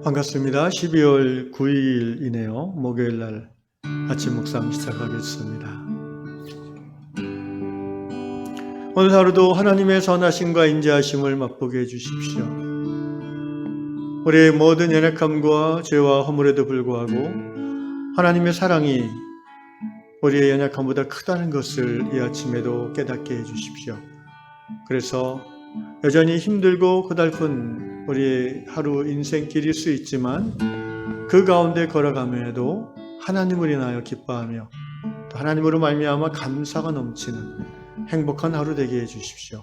반갑습니다. 12월 9일이네요. 목요일 날 아침 묵상 시작하겠습니다. 오늘 하루도 하나님의 선하심과 인자하심을 맛보게 해주십시오. 우리의 모든 연약함과 죄와 허물에도 불구하고 하나님의 사랑이 우리의 연약함보다 크다는 것을 이 아침에도 깨닫게 해주십시오. 그래서 여전히 힘들고 고달픈 우리의 하루 인생길일 수 있지만 그 가운데 걸어가면서도 하나님을 인하여 기뻐하며 또 하나님으로 말미암아 감사가 넘치는 행복한 하루 되게 해주십시오.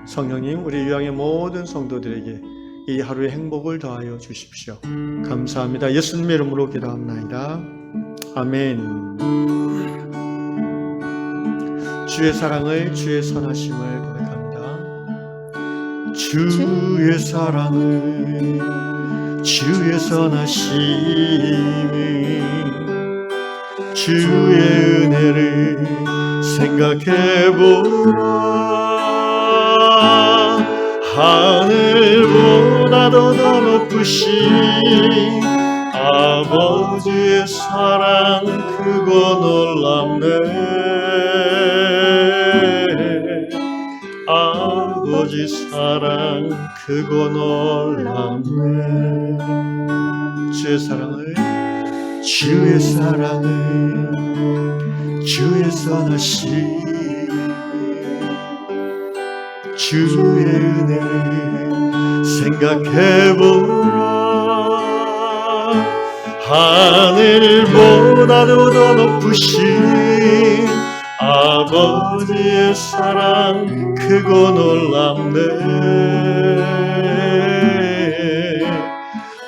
성령님, 우리 유양의 모든 성도들에게 이 하루의 행복을 더하여 주십시오. 감사합니다. 예수님의 이름으로 기도합나이다. 아멘. 주의 사랑을, 주의 선하심을 고백합니다. 주의 사랑을, 주의 선하심을, 주의 은혜를 생각해보라. 하늘보다도 더 높으신 아버지의 사랑, 그거 놀랍네. 아버지 사랑, 그거 놀랍네. 주의 사랑을, 주의 사랑을, 주의 선하심, 주의 은혜를 생각해보라. 하늘보다도 더 높으신 아버지의 사랑, 그거 놀랍네.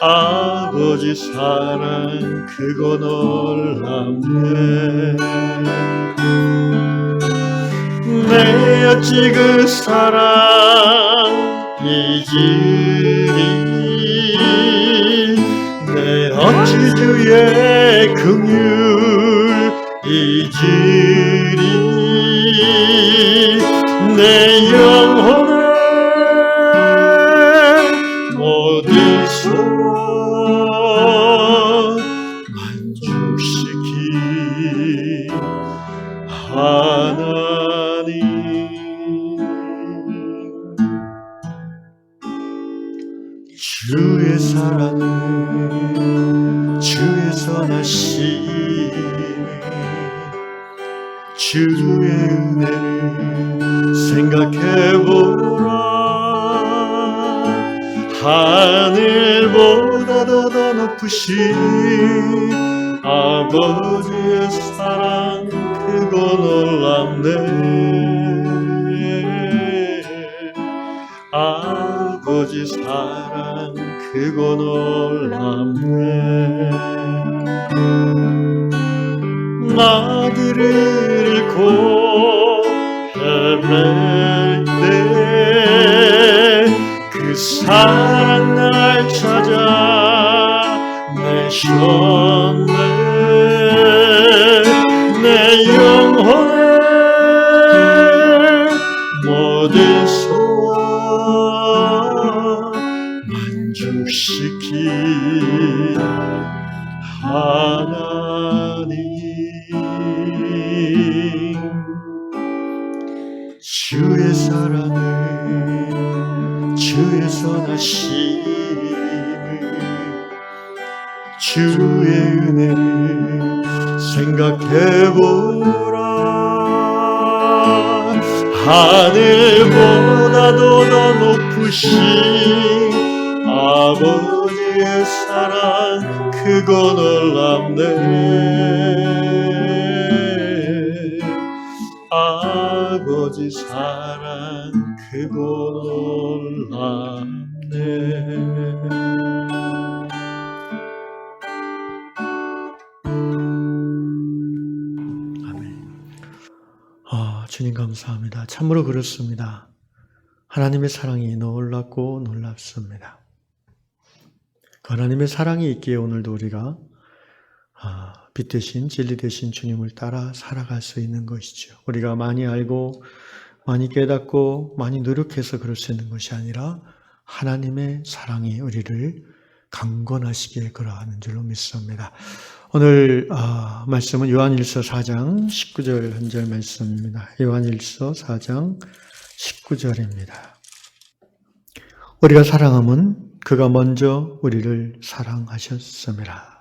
아버지 사랑, 그거 놀랍네. 내 어찌 그 사랑 잊으리. 내 어찌 주의 긍휼 잊으리. 내 영혼을 모든 소원 만족시키 하나님. 주의 사랑을, 주의 선하심, 주의 은혜를 생각해보라. 하늘보다도 더 높으신 아버지의 사랑, 그거 놀랍네. 아버지 사랑, 그거 놀랍네. 나들을 잃고 헤맬 때 그 사랑 날 찾아 내셨네. 내 영혼의 모든 소원 만족시키 하나님. 주의 사랑을, 주의 선하심을, 주의 은혜를 생각해보라. 하늘보다도 더 높으신 아버지의 사랑, 그거 놀랍네. 아버지 사랑, 그거 놀랍네. 주님 감사합니다. 참으로 그렇습니다. 하나님의 사랑이 놀랍고 놀랍습니다. 그 하나님의 사랑이 있기에 오늘도 우리가 빛 되신, 진리 되신 주님을 따라 살아갈 수 있는 것이죠. 우리가 많이 알고 많이 깨닫고 많이 노력해서 그럴 수 있는 것이 아니라 하나님의 사랑이 우리를 강건하시기에 그러하는 줄로 믿습니다. 오늘 말씀은 요한일서 4장 19절 한 절 말씀입니다. 요한일서 4장 19절입니다. 우리가 사랑함은 그가 먼저 우리를 사랑하셨음이라.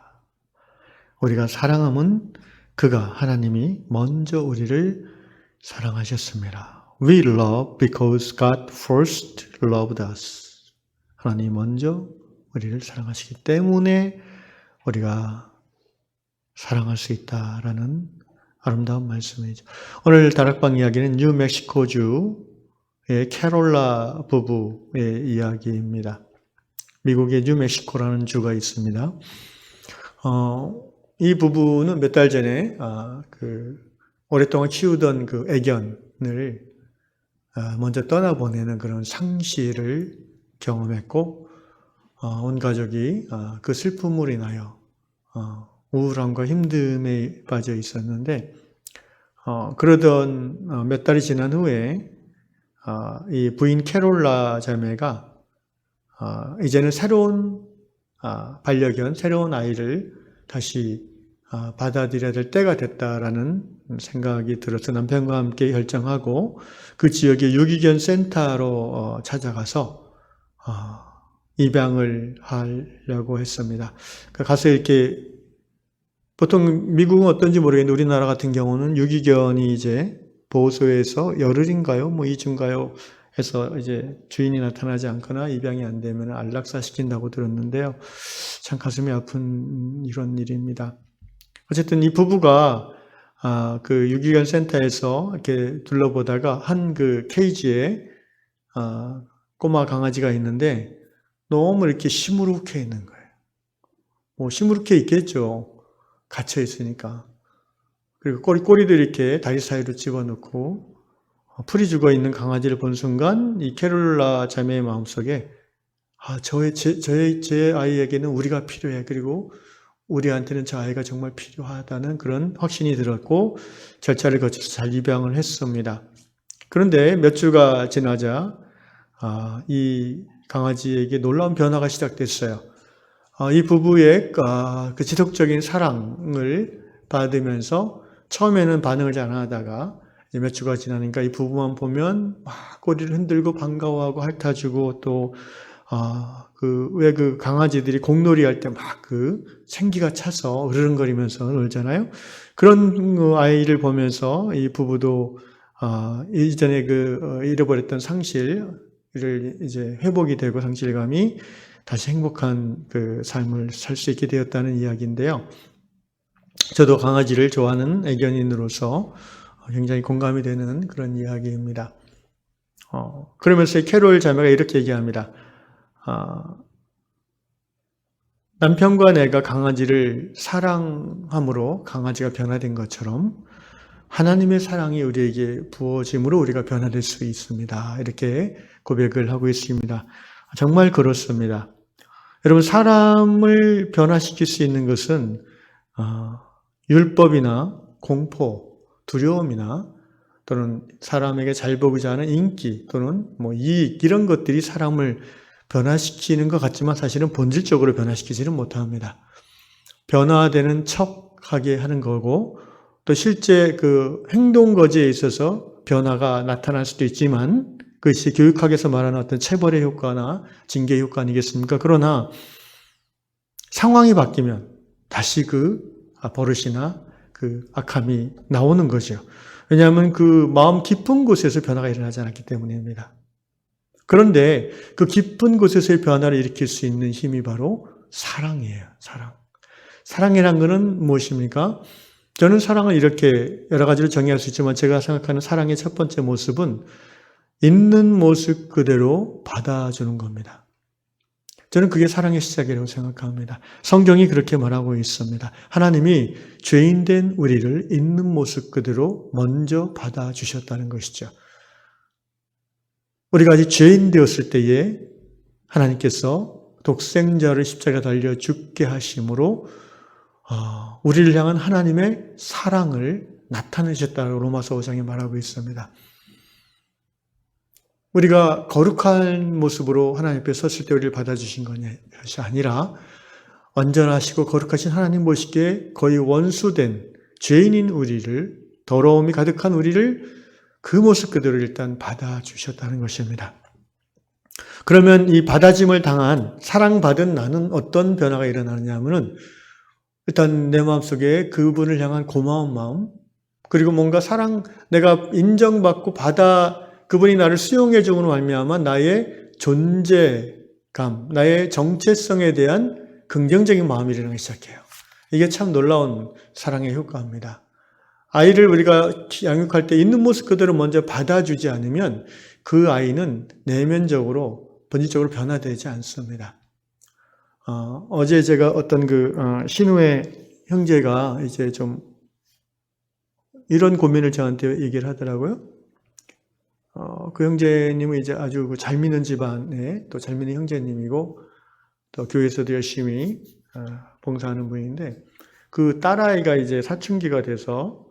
우리가 사랑함은 그가 하나님이 먼저 우리를 사랑하셨음이라. We love because God first loved us. 하나님이 먼저 우리를 사랑하시기 때문에 우리가 사랑할 수 있다라는 아름다운 말씀이죠. 오늘 다락방 이야기는 뉴멕시코주의 캐롤라 부부의 이야기입니다. 미국의 뉴멕시코라는 주가 있습니다. 이 부부는 몇 달 전에 오랫동안 키우던 그 애견을 먼저 떠나보내는 그런 상실을 경험했고, 온 가족이 그 슬픔으로 인하여 우울함과 힘듦에 빠져 있었는데, 그러던 몇 달이 지난 후에 이 부인 캐롤라 자매가 이제는 새로운 반려견, 새로운 아이를 다시 받아들여야 될 때가 됐다라는 생각이 들어서 남편과 함께 결정하고 그 지역의 유기견 센터로 찾아가서 입양을 하려고 했습니다. 가서 이렇게 보통 미국은 어떤지 모르겠는데 우리나라 같은 경우는 유기견이 이제 보호소에서 열흘인가요? 2주인가요? 해서 이제 주인이 나타나지 않거나 입양이 안 되면 안락사 시킨다고 들었는데요. 참 가슴이 아픈 이런 일입니다. 어쨌든 이 부부가 그 유기견 센터에서 이렇게 둘러보다가 한 그 케이지에 꼬마 강아지가 있는데 너무 이렇게 시무룩해 있는 거예요. 시무룩해 있겠죠. 갇혀 있으니까. 그리고 꼬리도 이렇게 다리 사이로 집어넣고 풀이 죽어 있는 강아지를 본 순간 이 캐롤라 자매의 마음속에 제 아이에게는 우리가 필요해. 그리고 우리한테는 저 아이가 정말 필요하다는 그런 확신이 들었고 절차를 거쳐서 잘 입양을 했습니다. 그런데 몇 주가 지나자 이 강아지에게 놀라운 변화가 시작됐어요. 이 부부의 그 지속적인 사랑을 받으면서 처음에는 반응을 잘 안 하다가 몇 주가 지나니까 이 부부만 보면 막 꼬리를 흔들고 반가워하고 핥아주고 또 왜 그 강아지들이 공놀이 할 때 막 그 생기가 차서 으르렁거리면서 놀잖아요. 그런 아이를 보면서 이 부부도 이전에 잃어버렸던 상실을 이제 회복이 되고 상실감이 다시 행복한 그 삶을 살 수 있게 되었다는 이야기인데요. 저도 강아지를 좋아하는 애견인으로서 굉장히 공감이 되는 그런 이야기입니다. 그러면서 캐롤 자매가 이렇게 얘기합니다. 남편과 내가 강아지를 사랑함으로 강아지가 변화된 것처럼 하나님의 사랑이 우리에게 부어짐으로 우리가 변화될 수 있습니다. 이렇게 고백을 하고 있습니다. 정말 그렇습니다. 여러분, 사람을 변화시킬 수 있는 것은 율법이나 공포, 두려움이나 또는 사람에게 잘 보이지 않은 인기 또는 이익 이런 것들이 사람을 변화시키는 것 같지만 사실은 본질적으로 변화시키지는 못합니다. 변화되는 척하게 하는 거고 또 실제 그 행동 거지에 있어서 변화가 나타날 수도 있지만 그것이 교육학에서 말하는 어떤 체벌의 효과나 징계 효과 아니겠습니까? 그러나 상황이 바뀌면 다시 그 버릇이나 그 악함이 나오는 거죠. 왜냐하면 그 마음 깊은 곳에서 변화가 일어나지 않았기 때문입니다. 그런데 그 깊은 곳에서의 변화를 일으킬 수 있는 힘이 바로 사랑이에요. 사랑. 사랑이란 것은 무엇입니까? 저는 사랑을 이렇게 여러 가지로 정의할 수 있지만 제가 생각하는 사랑의 첫 번째 모습은 있는 모습 그대로 받아주는 겁니다. 저는 그게 사랑의 시작이라고 생각합니다. 성경이 그렇게 말하고 있습니다. 하나님이 죄인된 우리를 있는 모습 그대로 먼저 받아주셨다는 것이죠. 우리가 아직 죄인 되었을 때에 하나님께서 독생자를 십자가에 달려 죽게 하심으로 우리를 향한 하나님의 사랑을 나타내셨다고 로마서 5장에 말하고 있습니다. 우리가 거룩한 모습으로 하나님 앞에 섰을 때 우리를 받아주신 것이 아니라 완전하시고 거룩하신 하나님 보시기에 거의 원수된 죄인인 우리를, 더러움이 가득한 우리를 그 모습 그대로 일단 받아주셨다는 것입니다. 그러면 이 받아짐을 당한 사랑받은 나는 어떤 변화가 일어나느냐 하면은 일단 내 마음속에 그분을 향한 고마운 마음, 그리고 뭔가 내가 인정받고 그분이 나를 수용해 줌으로 말미암아 나의 존재감, 나의 정체성에 대한 긍정적인 마음이 일어나기 시작해요. 이게 참 놀라운 사랑의 효과입니다. 아이를 우리가 양육할 때 있는 모습 그대로 먼저 받아주지 않으면 그 아이는 내면적으로, 본질적으로 변화되지 않습니다. 어제 제가 어떤 신우의 형제가 이제 좀 이런 고민을 저한테 얘기를 하더라고요. 그 형제님은 이제 아주 잘 믿는 집안에 또 잘 믿는 형제님이고 또 교회에서도 열심히 봉사하는 분인데 그 딸아이가 이제 사춘기가 돼서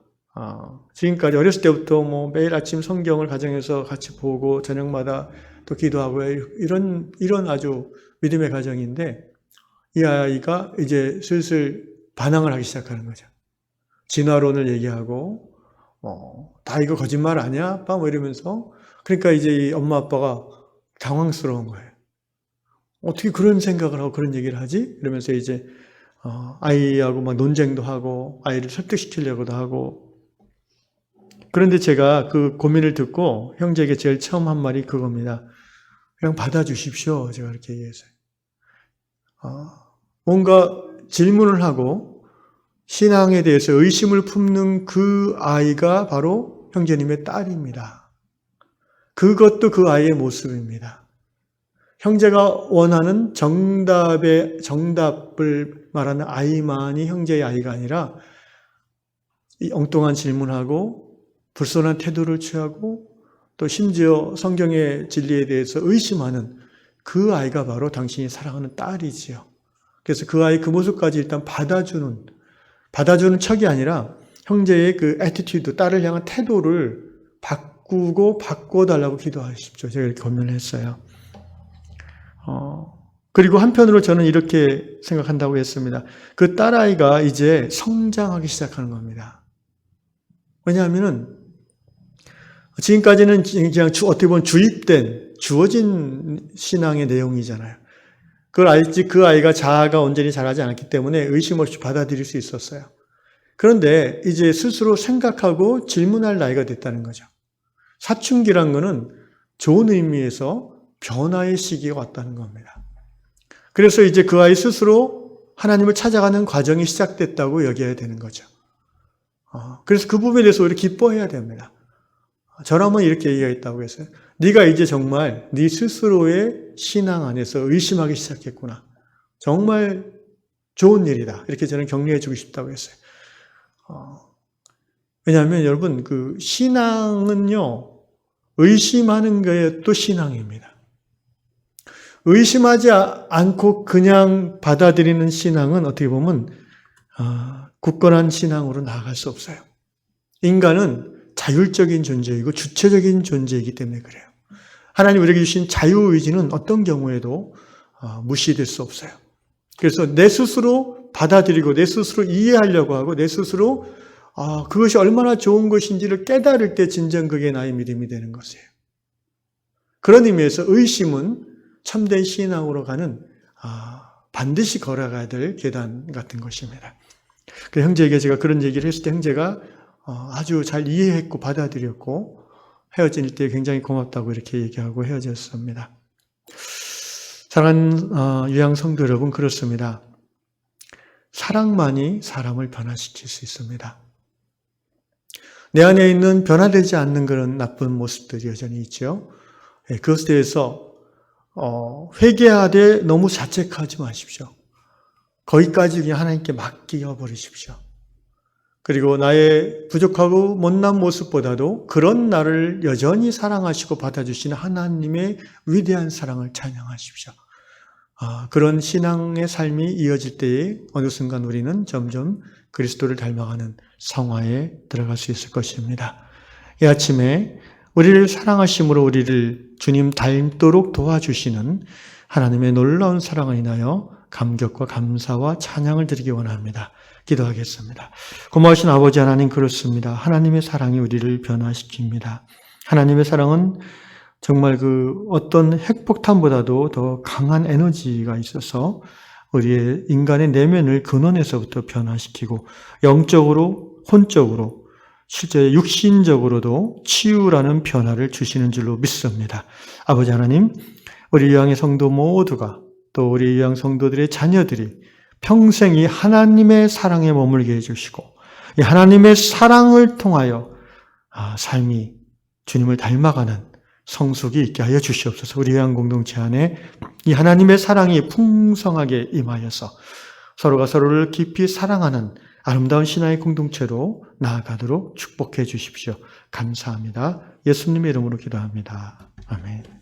지금까지 어렸을 때부터 뭐 매일 아침 성경을 가정에서 같이 보고 저녁마다 또 기도하고 이런 아주 믿음의 가정인데 이 아이가 이제 슬슬 반항을 하기 시작하는 거죠. 진화론을 얘기하고 다 이거 거짓말 아니야? 아빠? 뭐 이러면서 그러니까 이제 이 엄마 아빠가 당황스러운 거예요. 어떻게 그런 생각을 하고 그런 얘기를 하지? 이러면서 이제 아이하고 막 논쟁도 하고 아이를 설득시키려고도 하고 그런데 제가 그 고민을 듣고 형제에게 제일 처음 한 말이 그겁니다. 그냥 받아주십시오. 제가 그렇게 얘기했어요. 뭔가 질문을 하고 신앙에 대해서 의심을 품는 그 아이가 바로 형제님의 딸입니다. 그것도 그 아이의 모습입니다. 형제가 원하는 정답을 말하는 아이만이 형제의 아이가 아니라 이 엉뚱한 질문하고 불손한 태도를 취하고 또 심지어 성경의 진리에 대해서 의심하는 그 아이가 바로 당신이 사랑하는 딸이지요. 그래서 그 아이 그 모습까지 일단 받아주는 척이 아니라 형제의 그 애티튜드, 딸을 향한 태도를 바꿔달라고 기도하십시오. 제가 이렇게 권면을 했어요. 그리고 한편으로 저는 이렇게 생각한다고 했습니다. 그 딸아이가 이제 성장하기 시작하는 겁니다. 왜냐하면은 지금까지는 그냥 어떻게 보면 주어진 신앙의 내용이잖아요. 그걸 알지 그 아이가 자아가 온전히 자라지 않았기 때문에 의심 없이 받아들일 수 있었어요. 그런데 이제 스스로 생각하고 질문할 나이가 됐다는 거죠. 사춘기란 거는 좋은 의미에서 변화의 시기가 왔다는 겁니다. 그래서 이제 그 아이 스스로 하나님을 찾아가는 과정이 시작됐다고 여겨야 되는 거죠. 그래서 그 부분에 대해서 우리 기뻐해야 됩니다. 저라면 이렇게 얘기했다고 했어요. 네가 이제 정말 네 스스로의 신앙 안에서 의심하기 시작했구나. 정말 좋은 일이다. 이렇게 저는 격려해 주고 싶다고 했어요. 왜냐하면 여러분 그 신앙은요. 의심하는 게 또 신앙입니다. 의심하지 않고 그냥 받아들이는 신앙은 어떻게 보면 굳건한 신앙으로 나아갈 수 없어요. 인간은 자율적인 존재이고 주체적인 존재이기 때문에 그래요. 하나님 우리에게 주신 자유의지는 어떤 경우에도 무시될 수 없어요. 그래서 내 스스로 받아들이고 내 스스로 이해하려고 하고 내 스스로 그것이 얼마나 좋은 것인지를 깨달을 때 진정 그게 나의 믿음이 되는 것이에요. 그런 의미에서 의심은 참된 신앙으로 가는 반드시 걸어가야 될 계단 같은 것입니다. 그 형제에게 제가 그런 얘기를 했을 때 형제가 아주 잘 이해했고 받아들였고 헤어질 때 굉장히 고맙다고 이렇게 얘기하고 헤어졌습니다. 사랑하는 유양 성도 여러분, 그렇습니다. 사랑만이 사람을 변화시킬 수 있습니다. 내 안에 있는 변화되지 않는 그런 나쁜 모습들이 여전히 있죠. 그것에 대해서 회개하되 너무 자책하지 마십시오. 거기까지 그냥 하나님께 맡겨버리십시오. 그리고 나의 부족하고 못난 모습보다도 그런 나를 여전히 사랑하시고 받아주시는 하나님의 위대한 사랑을 찬양하십시오. 그런 신앙의 삶이 이어질 때에 어느 순간 우리는 점점 그리스도를 닮아가는 성화에 들어갈 수 있을 것입니다. 이 아침에 우리를 사랑하심으로 우리를 주님 닮도록 도와주시는 하나님의 놀라운 사랑을 인하여 감격과 감사와 찬양을 드리기 원합니다. 기도하겠습니다. 고마우신 아버지 하나님, 그렇습니다. 하나님의 사랑이 우리를 변화시킵니다. 하나님의 사랑은 정말 그 어떤 핵폭탄보다도 더 강한 에너지가 있어서 우리의 인간의 내면을 근원에서부터 변화시키고 영적으로, 혼적으로, 실제 육신적으로도 치유라는 변화를 주시는 줄로 믿습니다. 아버지 하나님, 우리 유양의 성도 모두가, 또 우리 유양 성도들의 자녀들이 평생 이 하나님의 사랑에 머물게 해주시고 이 하나님의 사랑을 통하여 삶이 주님을 닮아가는 성숙이 있게 하여 주시옵소서. 우리 유양 공동체 안에 이 하나님의 사랑이 풍성하게 임하여서 서로가 서로를 깊이 사랑하는 아름다운 신앙의 공동체로 나아가도록 축복해 주십시오. 감사합니다. 예수님의 이름으로 기도합니다. 아멘.